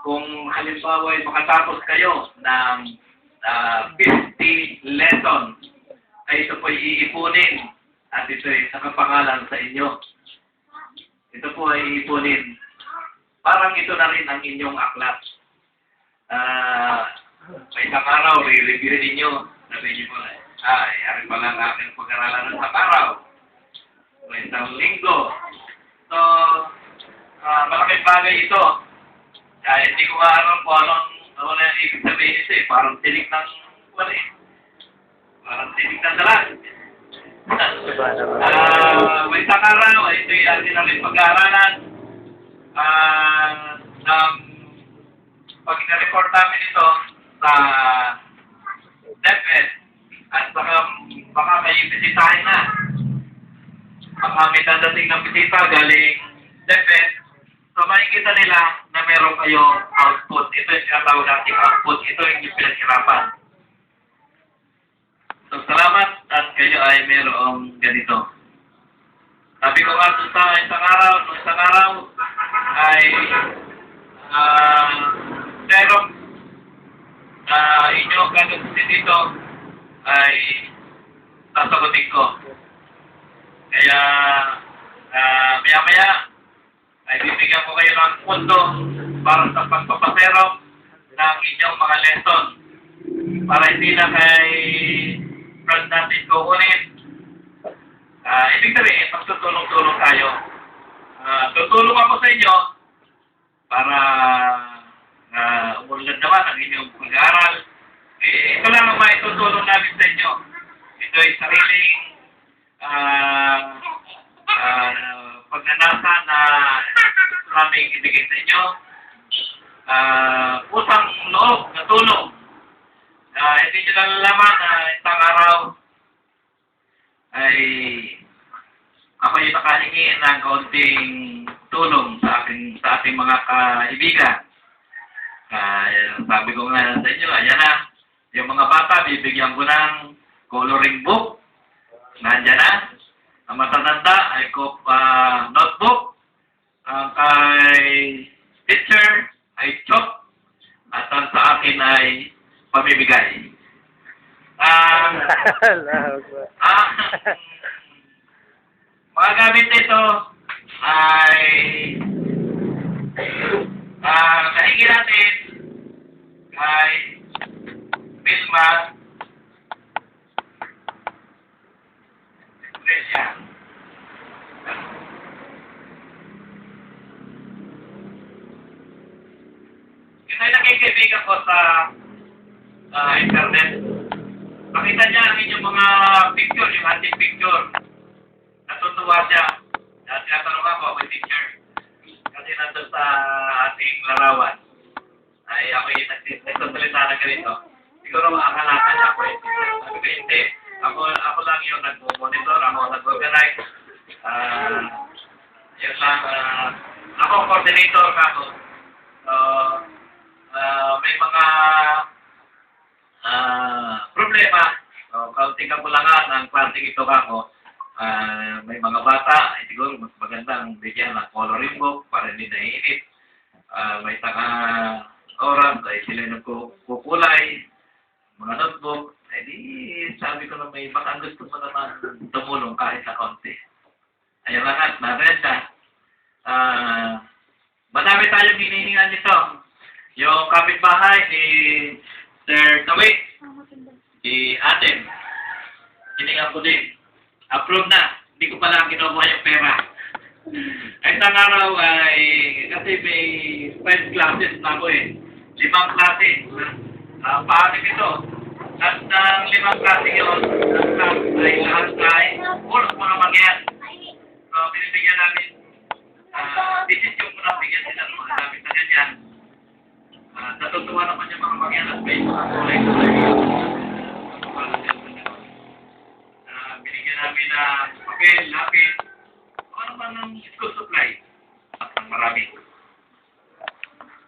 kung halimbawa ay makatapos kayo ng 50 lesson, ay ito po ay iipunin at ito ay nakapangalan sa inyo. Ito po ay iipunin. Parang ito na rin ang inyong aklat. May isang araw, re-review ninyo. Sabi niyo po, ari pa lang aking pag-aralan ng araw. May isang linggo. So, malaking bagay ito. Hindi ko maaram kung ano na yung ibig sabihin ito eh. Parang tinig ng, parang tinig ng dalag. May isang araw, ito yung atin namin pag-aaralan. Pag ina-report namin ito sa DepEd at baka may bisitahin na. Baka may dadating ng bisita galing DepEd, so makikita nila na meron kayong output. Ito yung sinatawag nating output. Ito yung pinaghirapan. So salamat at kayo ay merong ganito. Sabi ko nga sa isang araw ay merong inyong gagawin dito ay sasagutin ko. Kaya maya-maya ay bibigyan ko kayo ng pundo para sa pagpapasero ng inyong mga lesson para hindi na kay friend natin kukunin. Ibig sabihin, magtutulong-tulong tayo. Tutulong ako sa inyo para umunlad naman ang inyong pag-aaral. Ito lang ang maitutulong namin sa inyo. Ito ay sariling pagnanasa na maraming ibigay sa inyo. Usang loob na tulong. Hindi nyo nalalaman na isang araw ay ako yung nakahingi ng kaunting tulong sa ating mga kaibigan. Sabi ko nga sa inyo, ayan na, yung mga bata, bibigyan ko ng coloring book. Nandiyan na. Ang matatanda ay notebook. Ang kay teacher ay chalk. At ang sa akin ay pamibigay. Mga gamit nito ay nahingi natin kay Vilma Iglesia. Ito ay nakikaibigan ko sa internet. Pakita niya ang inyong mga picture, yung ating picture. Natutuwa siya. Dahil tinatanong ako, may teacher. Kasi nandun sa ating larawan. Ay ako yung nagsasalita na ganito. Siguro akalakan niya ako yung teacher. Sabi ko, hindi. Ako lang yung nag-monitor, ako nag-organize. Yun lang. Ako, coordinator ako. May mga problema. Kaunting kapulangan ang planting ito ako. May mga bata, siguro mas magandang bigyan ng coloring book para hindi naiinit. May saka oras ay sila nagkukulay, mga notebook. Di sabi ko na may baka gusto mo naman tumulong kahit sa konti. Ayan lahat, narenda. Madami tayong hinihingan nito. Yung kapitbahay ni Sir Tawik, si Adam, hiningan ko din. Approve na. Hindi ko pala kinukuha yung pera. Ay isang araw ay, kasi may 5 classes na ako eh. 5 klase. Paano ito? At ng 5 klase yun, ay lahat ay ulos mo naman yan. So, binibigyan namin, decision ko na bigyan sila ng mga gamit na ganyan. Natutuwa naman yung mga mangyan at may mga kulay